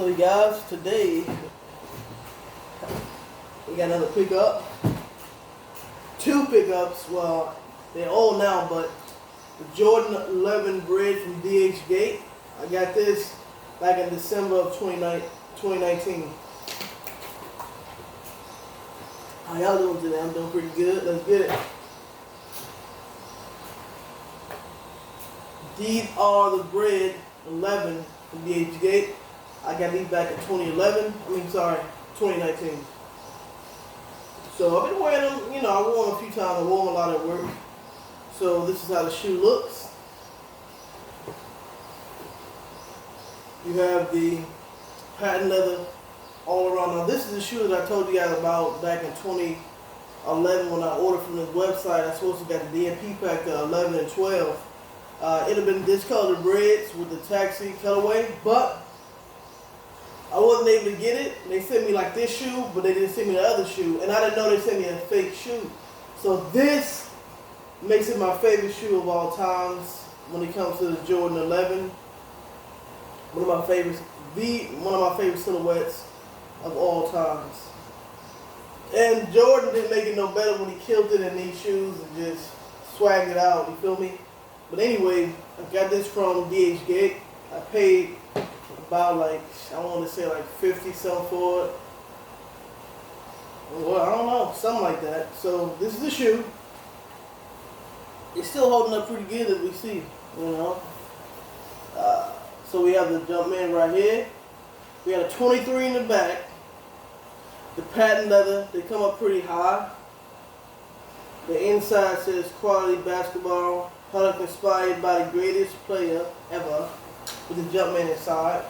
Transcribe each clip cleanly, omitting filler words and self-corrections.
So you guys, today we got another pickup. Two pickups. Well, they're old now, but the Jordan 11 bred from dhgate. I got this back in December of 2019. How y'all doing today? I'm doing pretty good. Let's get it. These are the bred 11 from dhgate. I got these back in 2019. So I've been wearing them, I wore them a few times. I wore them a lot at work. So this is how the shoe looks. You have the patent leather all around. Now this is the shoe that I told you guys about back in 2011 when I ordered from this website. I supposed to got the DMP pack, the 11 and 12. It had been discolored breds with the taxi colorway, but I wasn't able to get it. They sent me like this shoe, but they didn't send me the other shoe, and I didn't know they sent me a fake shoe. So this makes it my favorite shoe of all times when it comes to the Jordan 11. One of my favorite silhouettes of all times. And Jordan didn't make it no better when he killed it in these shoes and just swagged it out, you feel me? But anyway, I got this from dhgate. I paid about I want to say 50 something for it. Well, I don't know, something like that. So this is the shoe. It's still holding up pretty good as we see, So we have the Jumpman right here. We got a 23 in the back. The patent leather, they come up pretty high. The inside says quality basketball, product inspired by the greatest player ever, with the Jumpman inside.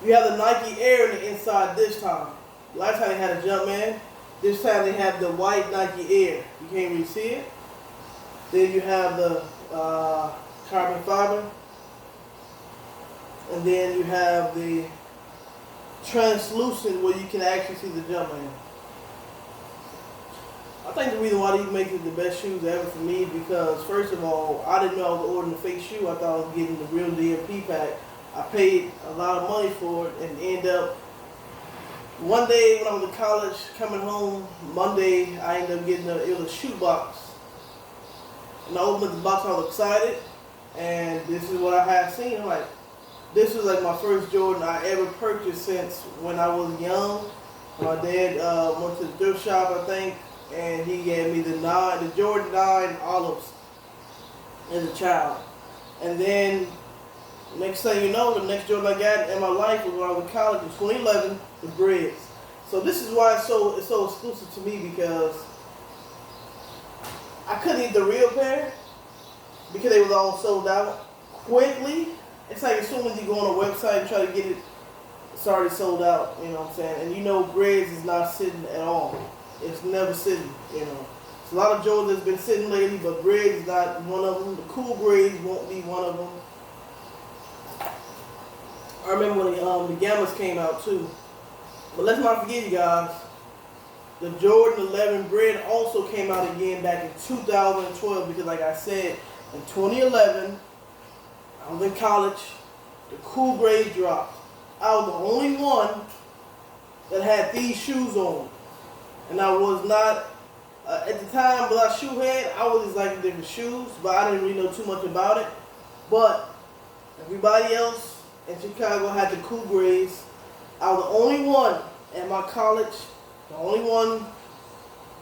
You have the Nike Air in the inside this time. Last time they had a Jumpman. This time they have the white Nike Air. You can't really see it. Then you have the carbon fiber. And then you have the translucent where you can actually see the Jumpman. I think the reason why these make it the best shoes ever for me is because, first of all, I didn't know I was ordering a fake shoe. I thought I was getting the real DMP pack. I paid a lot of money for it and ended up, one day when I was in college, coming home, Monday, I ended up getting it was a shoe box. And I opened up the box, I was excited, and this is what I had seen. I'm like, this was like my first Jordan I ever purchased since when I was young. My dad went to the thrift shop, I think, and he gave me the Jordan 9 Olives as a child. And then, next thing you know, the next Jordan I got in my life was when I was in college in 2011, the Breds. So this is why it's so exclusive to me, because I couldn't get the real pair because they was all sold out quickly. It's like as soon as you go on a website and try to get it, it's already sold out, you know what I'm saying? And Breds is not sitting at all. It's never sitting, There's a lot of Jordans that's been sitting lately, but Breds is not one of them. The cool Breds won't be one of them. I remember when the Gammas came out too. But let's not forget, you guys, the Jordan 11 bred also came out again back in 2012 because, like I said, in 2011, I was in college, the cool grade dropped. I was the only one that had these shoes on. And I was not, at the time, but I shoe head, I was just liking different shoes, but I didn't really know too much about it. But everybody else in Chicago had the cool grades. I was the only one at my college, the only one,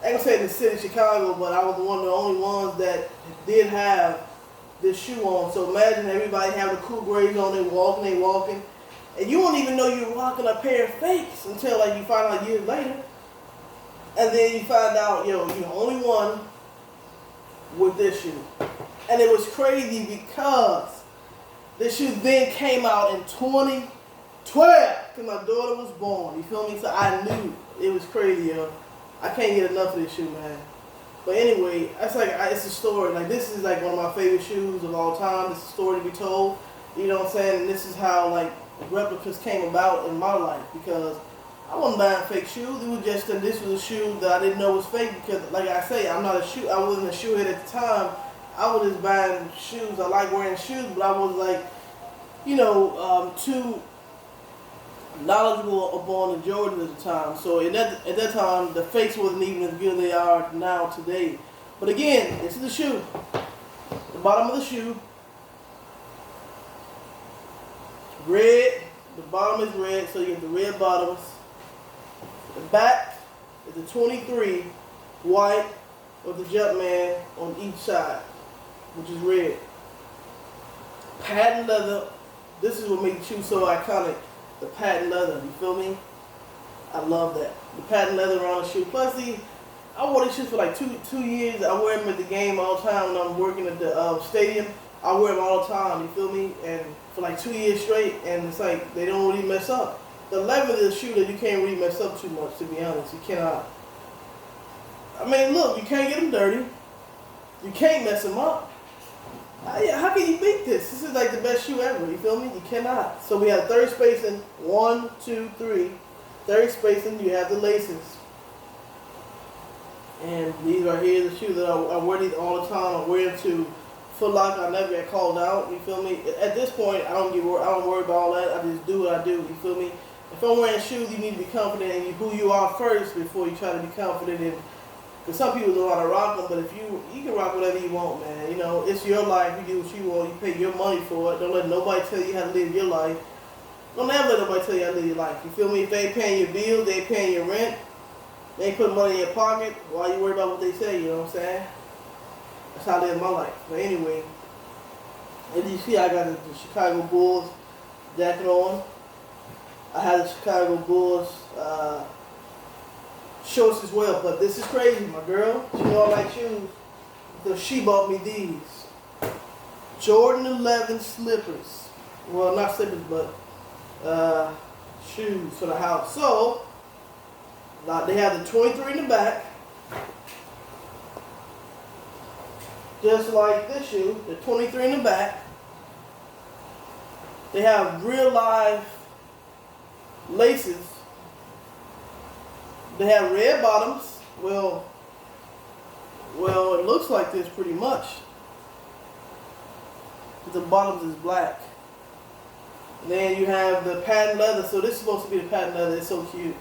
I ain't gonna say in the city of Chicago, but I was one of the only ones that did have this shoe on. So imagine everybody having the cool grades on, they walking, and you won't even know you're rocking a pair of fakes until you find out years later. And then you find out, you're the only one with this shoe. And it was crazy because this shoe then came out in 2012 because my daughter was born. You feel me? So I knew it was crazy, I can't get enough of this shoe, man. But anyway, it's a story. This is one of my favorite shoes of all time. It's a story to be told. You know what I'm saying? And this is how replicas came about in my life, because I wasn't buying fake shoes. It was just that this was a shoe that I didn't know was fake because, like I say, I wasn't a shoe head at the time. I was just buying shoes. I like wearing shoes, but I was too knowledgeable upon the Jordans at the time. So at that time, the fakes wasn't even as good as they are now today. But again, this is the shoe. The bottom of the shoe, red. The bottom is red, so you get the red bottoms. The back is the 23 white with the Jumpman on each side, which is red. Patent leather. This is what makes the shoe so iconic. The patent leather, you feel me? I love that. The patent leather around the shoe. Plus, I wore these shoes for like two years. I wear them at the game all the time when I'm working at the stadium. I wear them all the time, you feel me? And for like 2 years straight, and it's like they don't really mess up. The leather is a shoe that you can't really mess up too much, to be honest. You cannot. I mean, look, you can't get them dirty. You can't mess them up. How can you beat this? This is like the best shoe ever, you feel me? You cannot. So we have third spacing, 1, 2, 3. Third spacing, you have the laces. And these right here are the shoes that I wear these all the time. I wear them to Foot Locker. I never get called out, you feel me? At this point, I don't worry about all that. I just do what I do, you feel me? If I'm wearing shoes, you need to be confident in who you are first before you try to be confident in. Because some people don't want to rock them, but if you can rock whatever you want, man. You know, it's your life. You do what you want. You pay your money for it. Don't let nobody tell you how to live your life. Don't ever let nobody tell you how to live your life. You feel me? If they ain't paying your bills, they ain't paying your rent, they ain't putting money in your pocket, why you worry about what they say, you know what I'm saying? That's how I live my life. But anyway, as you see, I got the Chicago Bulls jacket on. I have the Chicago Bulls shorts as well, but this is crazy. My girl, she know I like shoes, so she bought me these Jordan 11 slippers. Well, not slippers, but shoes for the house. So they have the 23 in the back, just like this shoe. The 23 in the back. They have real live laces. They have red bottoms. Well, it looks like this pretty much. The bottoms is black. And then you have the patent leather. So this is supposed to be the patent leather. It's so cute.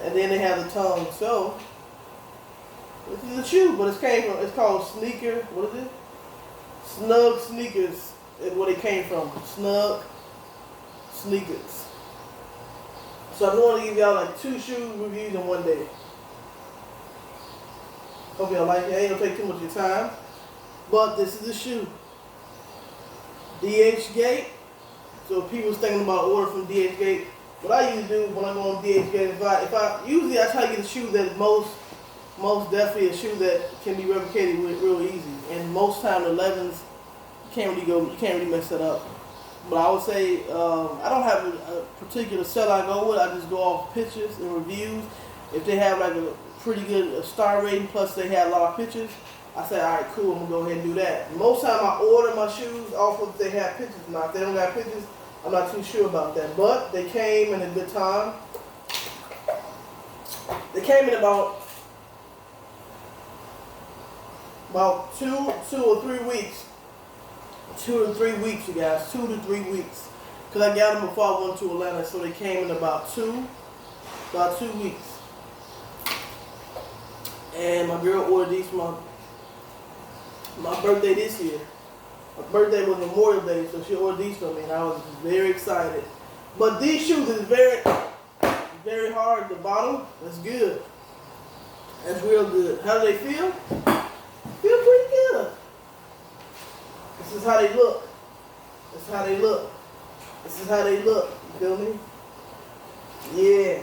And then they have the tongue. So this is a shoe, but it's called sneaker. What is it? Snug sneakers is what it came from. Snug sneakers. So I'm going to give y'all like 2 shoe reviews in one day. Hope y'all like it. It ain't going to take too much of your time. But this is the shoe. dhgate. So if people's thinking about ordering from dhgate, what I usually do when I go on dhgate, usually I try to get a shoe that most definitely a shoe that can be replicated with real easy. And most time the 11s, you can't really mess that up. But I would say I don't have a particular set I go with. I just go off pictures and reviews. If they have like a pretty good star rating, plus they have a lot of pictures, I say, all right, cool, I'm gonna go ahead and do that. Most time I order my shoes off of if they have pictures or not. If they don't got pictures, I'm not too sure about that. But they came in a good time. They came in about 2 or 3 weeks. 2 to 3 weeks, you guys. 2 to 3 weeks. Because I got them before I went to Atlanta, so they came in about 2 weeks. And my girl ordered these for my birthday this year. My birthday was Memorial Day, so she ordered these for me, and I was very excited. But these shoes is very hard at the bottom. That's good. That's real good. How do they feel? Feel pretty good. This is how they look. This is how they look. This is how they look. You feel me? Yeah.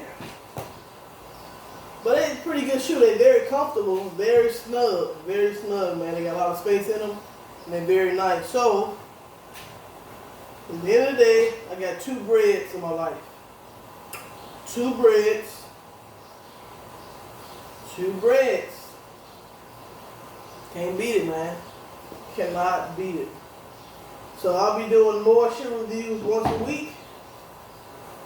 But it's a pretty good shoe. They're very comfortable, very snug, man. They got a lot of space in them, and they're very nice. So, at the end of the day, I got 2 breads in my life. 2 breads. 2 breads. Can't beat it, man. Cannot beat it. So I'll be doing more shoe reviews once a week.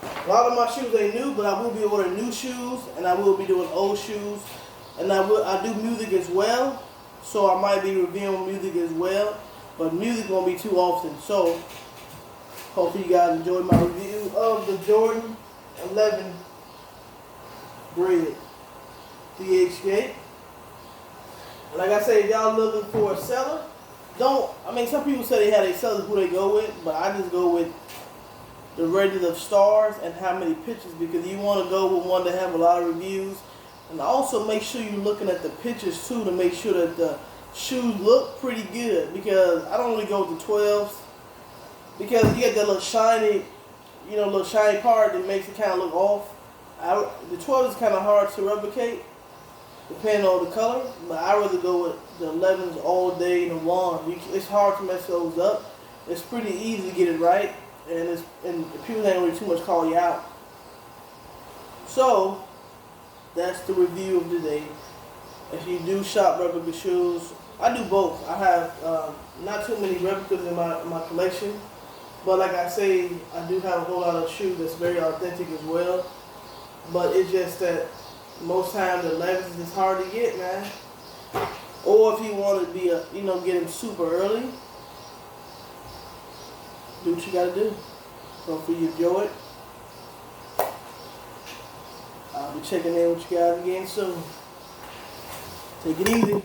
A lot of my shoes ain't new, but I will be ordering new shoes, and I will be doing old shoes, and I do music as well, so I might be reviewing music as well, but music won't be too often. So hopefully you guys enjoyed my review of the Jordan 11 bred dhgate. Like I say, if y'all looking for a seller, some people say they have their sellers who they go with, but I just go with the rating of stars and how many pictures, because you want to go with one that have a lot of reviews. And also make sure you're looking at the pictures too to make sure that the shoes look pretty good, because I don't really go with the 12s because you get that little shiny, little shiny part that makes it kind of look off. The 12 is kind of hard to replicate depending on the color, but I rather go with the 11s all day and the 1. It's hard to mess those up. It's pretty easy to get it right, and people ain't really too much call you out. So that's the review of today. If you do shop replica shoes, I do both. I have not too many replicas in my collection, but like I say, I do have a whole lot of shoes that's very authentic as well. But it's just that most times the 11s is hard to get, man. Or if you want to be get them super early, do what you gotta do. Hopefully you enjoy it. I'll be checking in with you guys again soon. Take it easy.